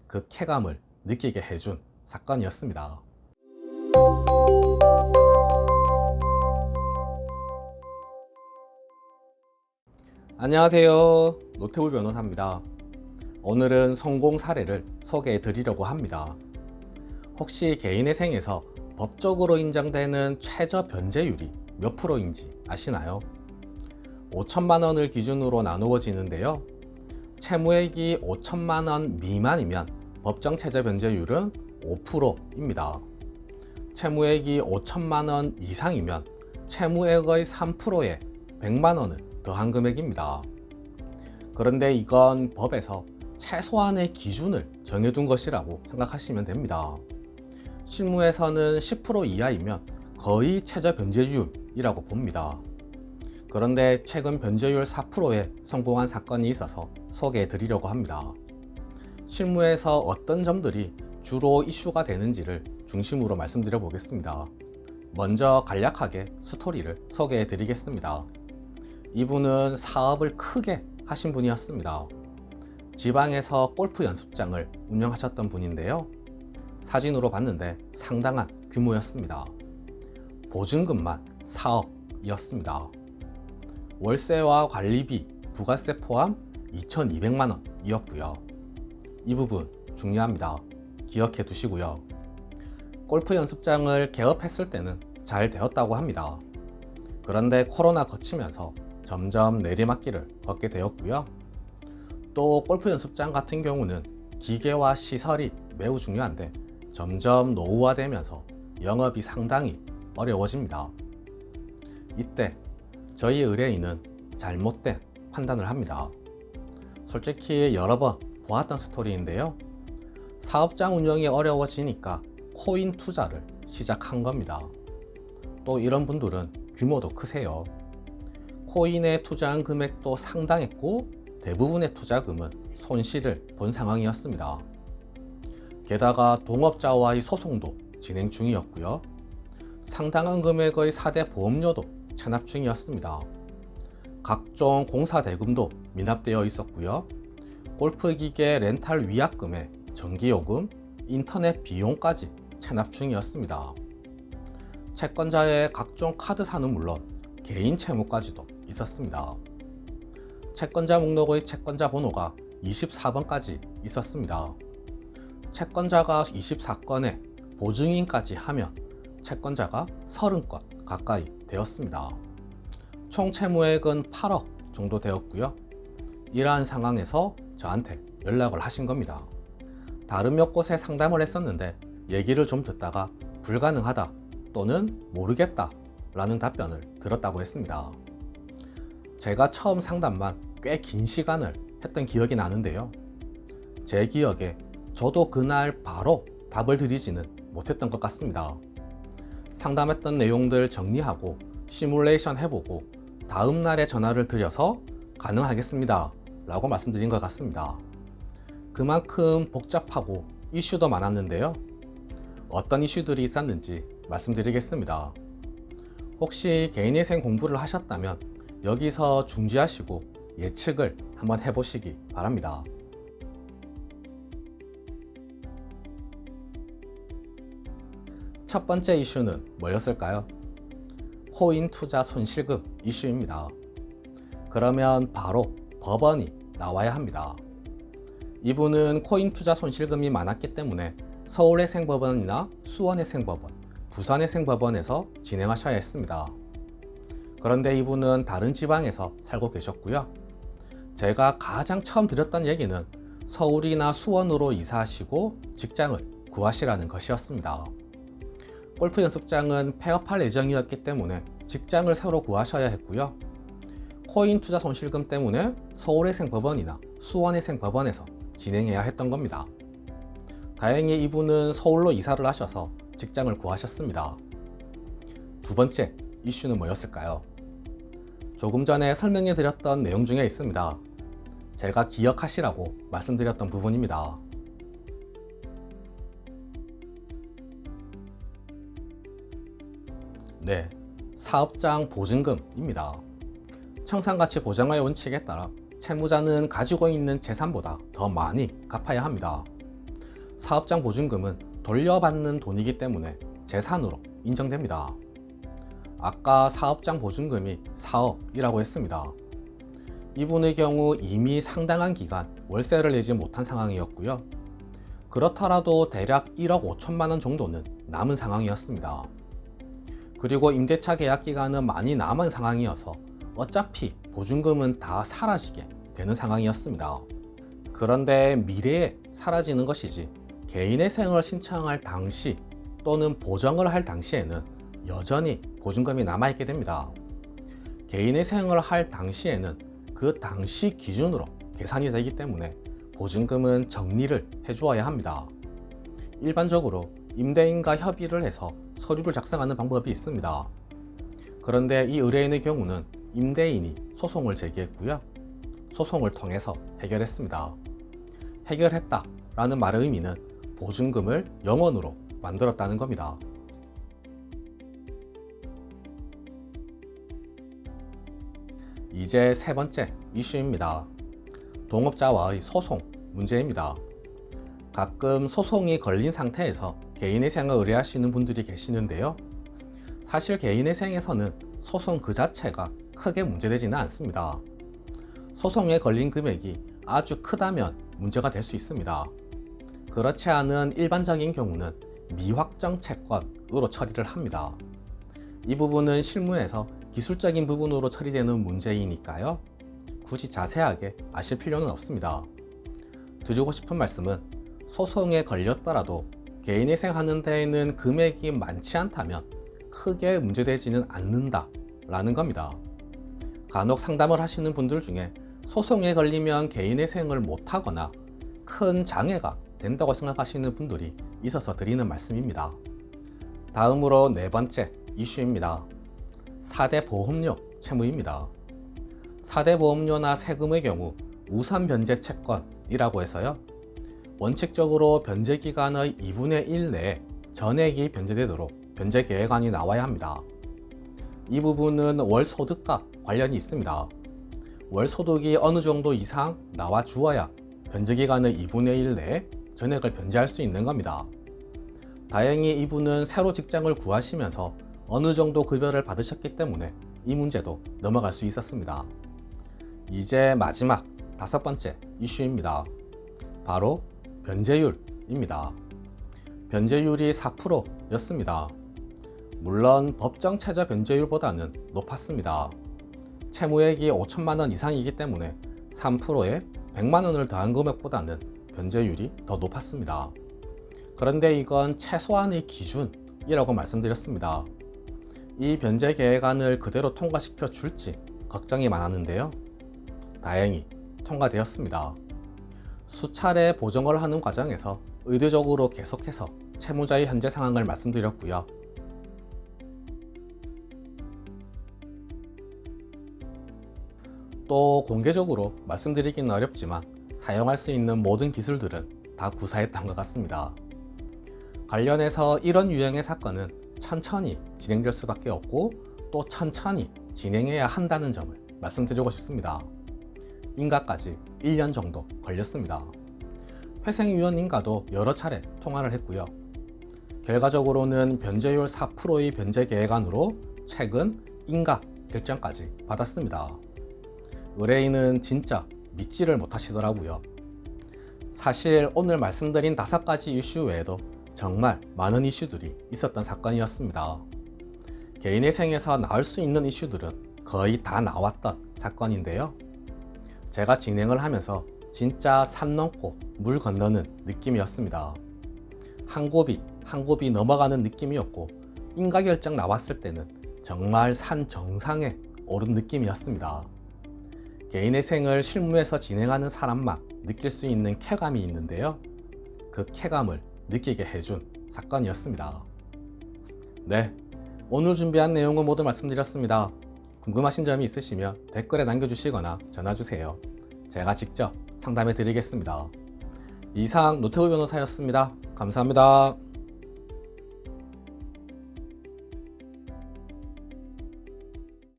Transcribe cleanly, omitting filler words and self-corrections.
그 쾌감을 느끼게 해준 사건이었습니다. 안녕하세요. 노태우 변호사입니다. 오늘은 성공 사례를 소개해 드리려고 합니다. 혹시 개인의 생에서 법적으로 인정되는 최저 변제율이 몇 프로인지 아시나요? 5천만 원을 기준으로 나누어지는데요. 채무액이 5천만 원 미만이면 법정 최저 변제율은 5%입니다. 채무액이 5천만 원 이상이면 채무액의 3%에 100만 원을 더한 금액입니다. 그런데 이건 법에서 최소한의 기준을 정해둔 것이라고 생각하시면 됩니다. 실무에서는 10% 이하이면 거의 최저 변제율이라고 봅니다. 그런데 최근 변제율 4%에 성공한 사건이 있어서 소개해 드리려고 합니다. 실무에서 어떤 점들이 주로 이슈가 되는지를 중심으로 말씀드려 보겠습니다. 먼저 간략하게 스토리를 소개해 드리겠습니다. 이분은 사업을 크게 하신 분이었습니다. 지방에서 골프 연습장을 운영하셨던 분인데요. 사진으로 봤는데 상당한 규모였습니다. 보증금만 4억이었습니다. 월세와 관리비, 부가세 포함 2,200만 원이었고요. 이 부분 중요합니다. 기억해 두시고요. 골프 연습장을 개업했을 때는 잘 되었다고 합니다. 그런데 코로나 거치면서 점점 내리막길을 걷게 되었고요. 또 골프 연습장 같은 경우는 기계와 시설이 매우 중요한데 점점 노후화되면서 영업이 상당히 어려워집니다. 이때 저희 의뢰인은 잘못된 판단을 합니다. 솔직히 여러 번 보았던 스토리인데요. 사업장 운영이 어려워지니까 코인 투자를 시작한 겁니다. 또 이런 분들은 규모도 크세요. 코인에 투자한 금액도 상당했고 대부분의 투자금은 손실을 본 상황이었습니다. 게다가 동업자와의 소송도 진행 중이었고요. 상당한 금액의 4대 보험료도 체납 중이었습니다. 각종 공사 대금도 미납되어 있었고요. 골프기계 렌탈 위약금에 전기요금, 인터넷 비용까지 체납 중이었습니다. 채권자의 각종 카드사는 물론 개인 채무까지도 있었습니다. 채권자 목록의 채권자 번호가 24번까지 있었습니다. 채권자가 24건에 보증인까지 하면 채권자가 30건 가까이 되었습니다. 총 채무액은 8억 정도 되었고요. 이러한 상황에서 저한테 연락을 하신 겁니다. 다른 몇 곳에 상담을 했었는데 얘기를 좀 듣다가 불가능하다 또는 모르겠다 라는 답변을 들었다고 했습니다. 제가 처음 상담만 꽤 긴 시간을 했던 기억이 나는데요. 제 기억에 저도 그날 바로 답을 드리지는 못했던 것 같습니다. 상담했던 내용들 정리하고 시뮬레이션 해보고 다음 날에 전화를 드려서 가능하겠습니다 라고 말씀드린 것 같습니다. 그만큼 복잡하고 이슈도 많았는데요. 어떤 이슈들이 있었는지 말씀드리겠습니다. 혹시 개인회생 공부를 하셨다면 여기서 중지하시고 예측을 한번 해보시기 바랍니다. 첫 번째 이슈는 뭐였을까요? 코인 투자 손실금 이슈입니다. 그러면 바로 법원이 나와야 합니다. 이분은 코인 투자 손실금이 많았기 때문에 서울회생법원이나 수원회생법원, 부산회생법원에서 진행하셔야 했습니다. 그런데 이분은 다른 지방에서 살고 계셨고요. 제가 가장 처음 드렸던 얘기는 서울이나 수원으로 이사하시고 직장을 구하시라는 것이었습니다. 골프 연습장은 폐업할 예정이었기 때문에 직장을 새로 구하셔야 했고요. 코인 투자 손실금 때문에 서울회생법원이나 수원회생법원에서 진행해야 했던 겁니다. 다행히 이분은 서울로 이사를 하셔서 직장을 구하셨습니다. 두 번째 이슈는 뭐였을까요? 조금 전에 설명해 드렸던 내용 중에 있습니다. 제가 기억하시라고 말씀드렸던 부분입니다. 네, 사업장 보증금입니다. 청산가치 보장화의 원칙에 따라 채무자는 가지고 있는 재산보다 더 많이 갚아야 합니다. 사업장 보증금은 돌려받는 돈이기 때문에 재산으로 인정됩니다. 아까 사업장 보증금이 4억이라고 했습니다. 이분의 경우 이미 상당한 기간 월세를 내지 못한 상황이었고요. 그렇더라도 대략 1억 5천만 원 정도는 남은 상황이었습니다. 그리고 임대차 계약 기간은 많이 남은 상황이어서 어차피 보증금은 다 사라지게 되는 상황이었습니다. 그런데 미래에 사라지는 것이지 개인의 생을 신청할 당시 또는 보정을 할 당시에는 여전히 보증금이 남아있게 됩니다. 개인의 생을 할 당시에는 그 당시 기준으로 계산이 되기 때문에 보증금은 정리를 해주어야 합니다. 일반적으로 임대인과 협의를 해서 서류를 작성하는 방법이 있습니다. 그런데 이 의뢰인의 경우는 임대인이 소송을 제기했고요. 소송을 통해서 해결했습니다. 해결했다라는 말의 의미는 보증금을 0원으로 만들었다는 겁니다. 이제 세 번째 이슈입니다. 동업자와의 소송 문제입니다. 가끔 소송이 걸린 상태에서 개인의 생을 의뢰하시는 분들이 계시는데요. 사실 개인의 생에서는 소송 그 자체가 크게 문제되지는 않습니다. 소송에 걸린 금액이 아주 크다면 문제가 될 수 있습니다. 그렇지 않은 일반적인 경우는 미확정 채권으로 처리를 합니다. 이 부분은 실무에서 기술적인 부분으로 처리되는 문제이니까요. 굳이 자세하게 아실 필요는 없습니다. 드리고 싶은 말씀은 소송에 걸렸더라도 개인이 생하는 데에는 금액이 많지 않다면 크게 문제되지는 않는다라는 겁니다. 간혹 상담을 하시는 분들 중에 소송에 걸리면 개인의 생을 못하거나 큰 장애가 된다고 생각하시는 분들이 있어서 드리는 말씀입니다. 다음으로 네 번째 이슈입니다. 4대 보험료 채무입니다. 4대 보험료나 세금의 경우 우선 변제 채권이라고 해서요. 원칙적으로 변제 기간의 2분의 1 내에 전액이 변제되도록 변제 계획안이 나와야 합니다. 이 부분은 월 소득과 관련이 있습니다. 월 소득이 어느 정도 이상 나와 주어야 변제 기간의 2분의 1 내에 전액을 변제할 수 있는 겁니다. 다행히 이분은 새로 직장을 구하시면서 어느 정도 급여를 받으셨기 때문에 이 문제도 넘어갈 수 있었습니다. 이제 마지막 다섯 번째 이슈입니다. 바로 변제율입니다. 변제율이 4%였습니다. 물론 법정 최저 변제율보다는 높았습니다. 채무액이 5천만 원 이상이기 때문에 3%에 100만 원을 더한 금액보다는 변제율이 더 높았습니다. 그런데 이건 최소한의 기준이라고 말씀드렸습니다. 이 변제 계획안을 그대로 통과시켜 줄지 걱정이 많았는데요. 다행히 통과되었습니다. 수차례 보정을 하는 과정에서 의도적으로 계속해서 채무자의 현재 상황을 말씀드렸고요. 또 공개적으로 말씀드리기는 어렵지만 사용할 수 있는 모든 기술들은 다 구사했던 것 같습니다. 관련해서 이런 유형의 사건은 천천히 진행될 수밖에 없고 또 천천히 진행해야 한다는 점을 말씀드리고 싶습니다. 인가까지 1년 정도 걸렸습니다. 회생위원님과도 여러 차례 통화를 했고요. 결과적으로는 변제율 4%의 변제 계획안으로 최근 인가 결정까지 받았습니다. 의뢰인은 진짜 믿지를 못하시더라고요. 사실 오늘 말씀드린 5가지 이슈 외에도 정말 많은 이슈들이 있었던 사건이었습니다. 개인의 생에서 나올 수 있는 이슈들은 거의 다 나왔던 사건인데요. 제가 진행을 하면서 진짜 산 넘고 물 건너는 느낌이었습니다. 한 곱이 한 곱이 넘어가는 느낌이었고 인가 결정 나왔을 때는 정말 산 정상에 오른 느낌이었습니다. 개인의 생을 실무에서 진행하는 사람만 느낄 수 있는 쾌감이 있는데요. 그 쾌감을 느끼게 해준 사건이었습니다. 네, 오늘 준비한 내용은 모두 말씀드렸습니다. 궁금하신 점이 있으시면 댓글에 남겨주시거나 전화주세요. 제가 직접 상담해 드리겠습니다. 이상 노태우 변호사였습니다. 감사합니다.